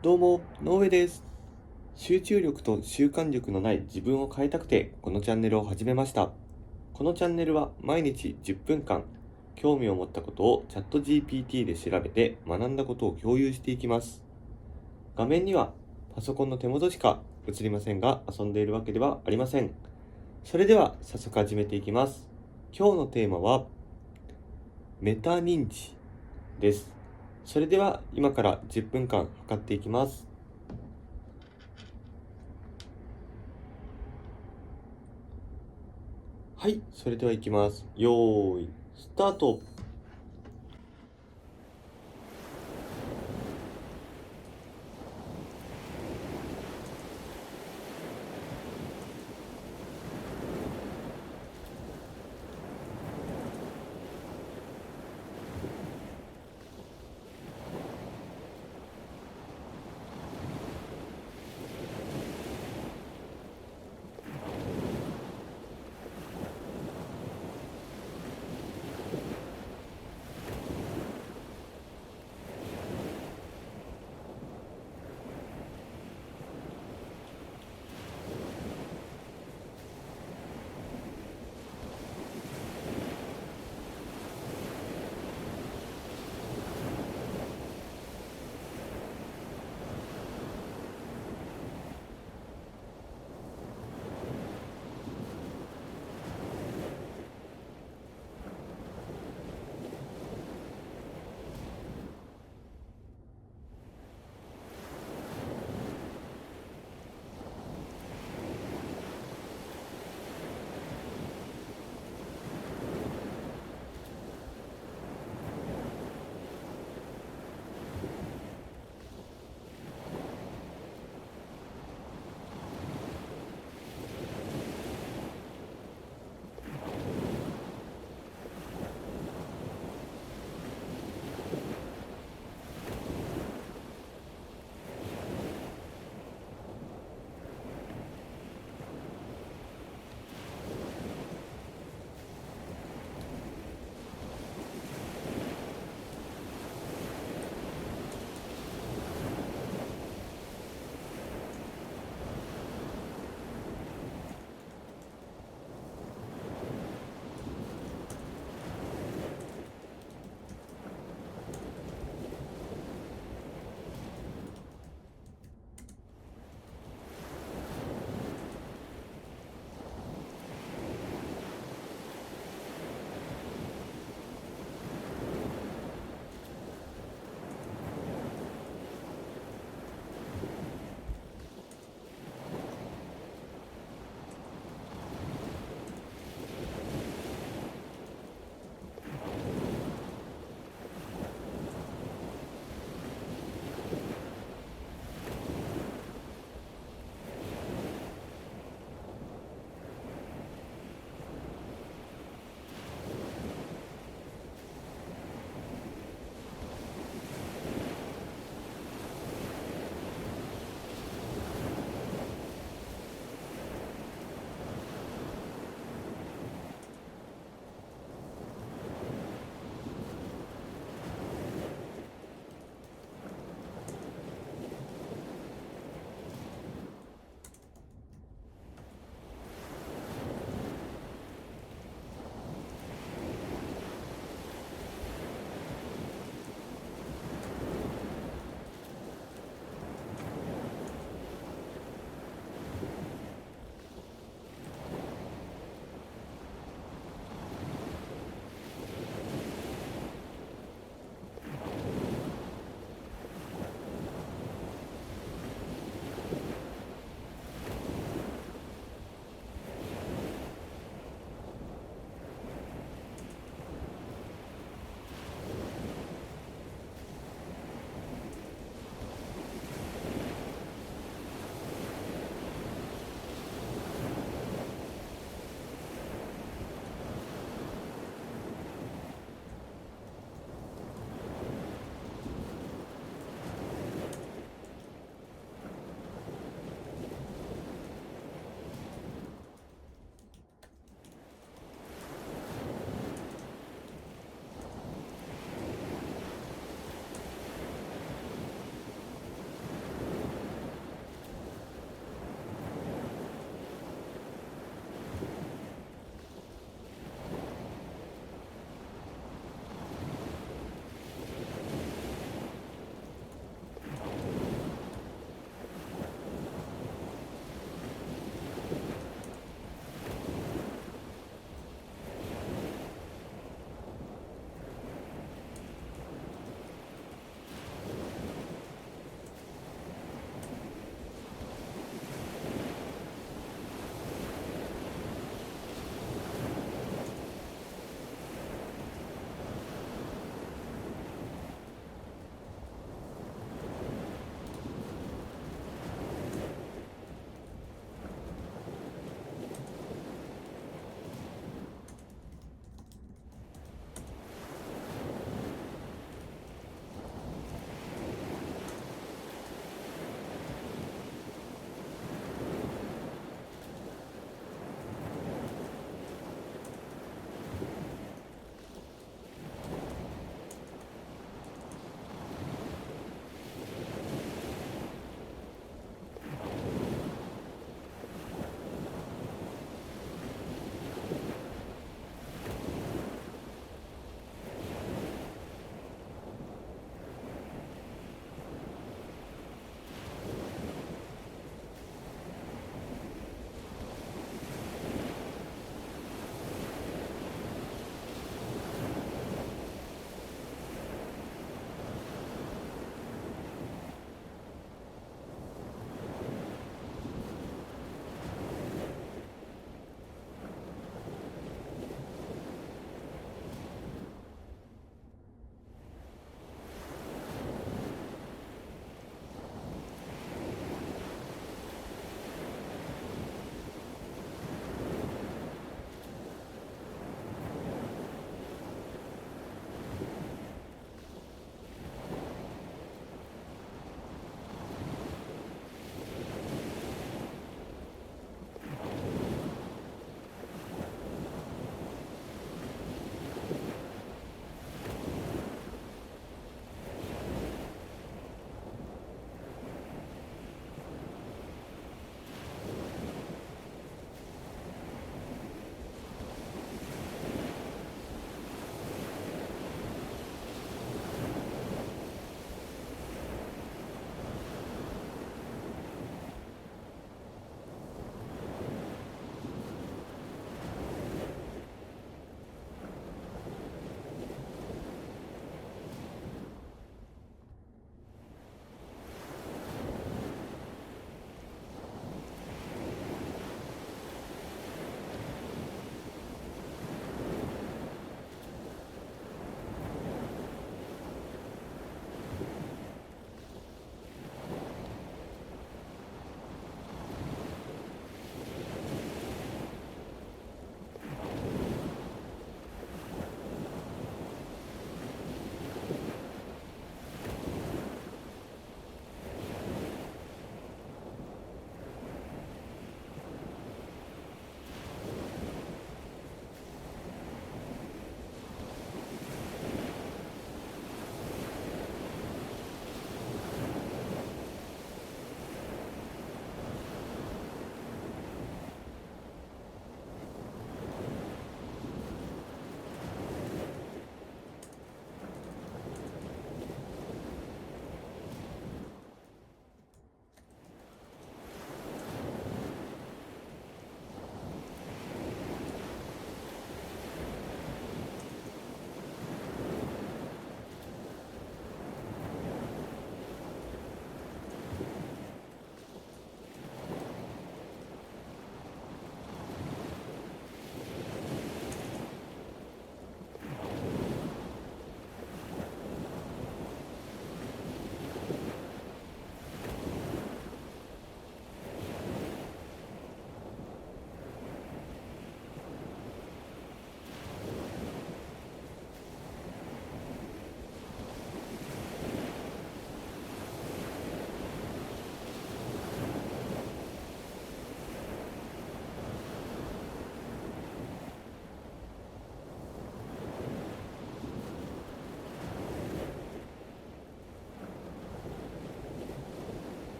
どうも、ノーウェイです。集中力と習慣力のない自分を変えたくて、このチャンネルを始めました。このチャンネルは毎日10分間、興味を持ったことをチャット GPT で調べて学んだことを共有していきます。画面にはパソコンの手元しか映りませんが、遊んでいるわけではありません。それでは早速始めていきます。今日のテーマは、メタ認知です。それでは今から10分間測っていきます。はい、それではいきます。よーい、スタート。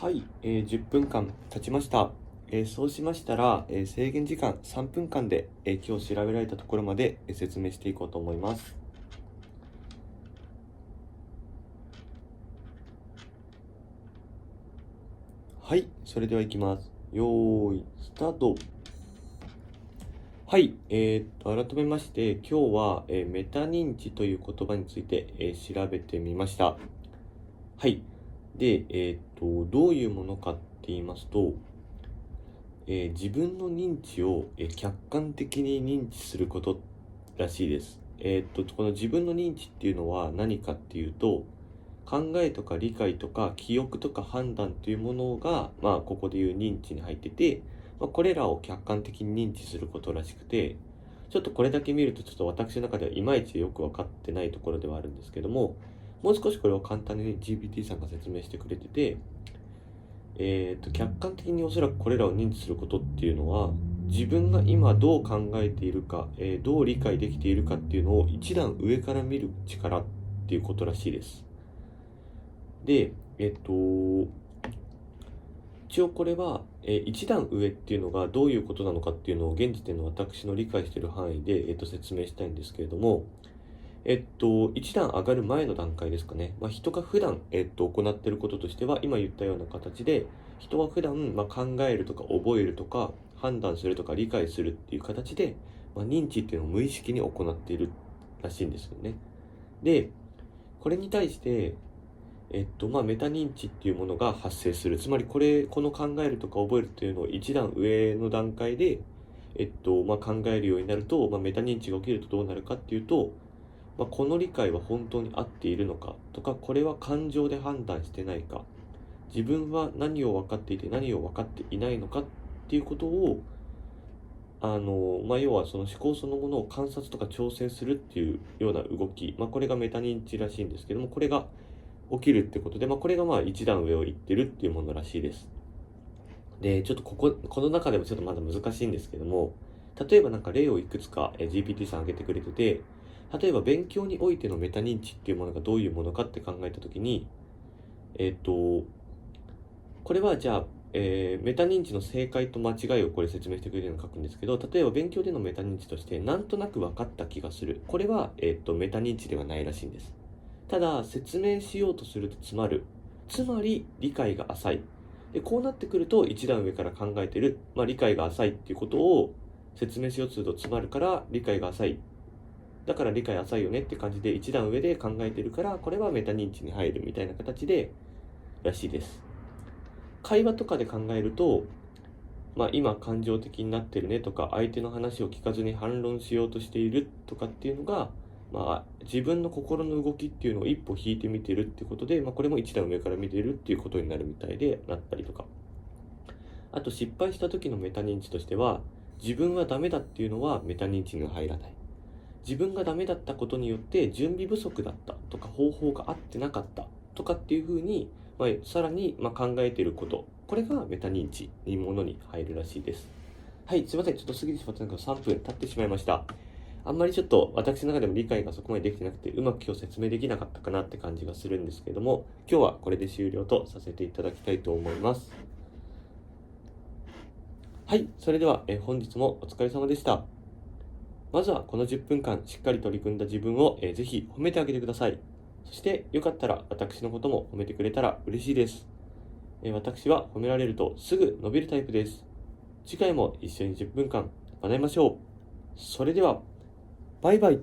はい、10分間経ちました。そうしましたら、制限時間3分間で、今日調べられたところまで、説明していこうと思います。はい、それではいきます。よーい、スタート。はい、改めまして、今日は、メタ認知という言葉について、調べてみました。はい。で、どういうものかって言いますと、自分の認知を、客観的に認知することらしいです。この自分の認知っていうのは何かっていうと、考えとか理解とか記憶とか判断というものが、ここでいう認知に入ってて、これらを客観的に認知することらしくて、ちょっとこれだけ見るとちょっと私の中ではいまいちよく分かってないところではあるんですけども、もう少しこれを簡単に GPT さんが説明してくれてて、客観的におそらくこれらを認知することっていうのは、自分が今どう考えているか、どう理解できているかっていうのを一段上から見る力っていうことらしいです。で、一応これは、一段上っていうのがどういうことなのかっていうのを現時点の私の理解している範囲で、説明したいんですけれども、一段上がる前の段階ですかね。人が普段、行っていることとしては、今言ったような形で、人は普段、考えるとか覚えるとか、判断するとか理解するっていう形で、認知っていうのを無意識に行っているらしいんですよね。で、これに対して、メタ認知っていうものが発生する。つまりこの考えるとか覚えるというのを一段上の段階で、考えるようになると、メタ認知が起きるとどうなるかっていうと、この理解は本当に合っているのかとか、これは感情で判断してないか、自分は何を分かっていて何を分かっていないのかっていうことを、要はその思考そのものを観察とか調整するっていうような動き、これがメタ認知らしいんですけども、これが起きるってことで、これが一段上を行ってるっていうものらしいです。で、ちょっとこの中でもちょっとまだ難しいんですけども、例えばなんか例をいくつか GPT さん挙げてくれてて、例えば勉強においてのメタ認知っていうものがどういうものかって考えたときに、これはじゃあ、メタ認知の正解と間違いをこれ説明してくれるように書くんですけど、例えば勉強でのメタ認知として、なんとなく分かった気がする。これは、メタ認知ではないらしいんです。ただ、説明しようとすると詰まる。つまり、理解が浅い。で、こうなってくると、一段上から考えてる。理解が浅いっていうことを説明しようとすると詰まるから、理解が浅い。だから理解浅いよねって感じで、一段上で考えてるから、これはメタ認知に入るみたいな形で、らしいです。会話とかで考えると、今感情的になってるねとか、相手の話を聞かずに反論しようとしているとかっていうのが、自分の心の動きっていうのを一歩引いて見てるっていうことで、これも一段上から見てるっていうことになるみたいでなったりとか。あと失敗した時のメタ認知としては、自分はダメだっていうのはメタ認知には入らない。自分がダメだったことによって準備不足だったとか方法が合ってなかったとかっていうふうに、さらに考えていること、これがメタ認知というものに入るらしいです。はい、すいません。ちょっと過ぎてしまったのが3分経ってしまいました。あんまりちょっと私の中でも理解がそこまでできてなくて、うまく今日説明できなかったかなって感じがするんですけども、今日はこれで終了とさせていただきたいと思います。はい、それでは本日もお疲れ様でした。まずはこの10分間しっかり取り組んだ自分をぜひ褒めてあげてください。そしてよかったら私のことも褒めてくれたら嬉しいです。私は褒められるとすぐ伸びるタイプです。次回も一緒に10分間学びましょう。それでは、バイバイ。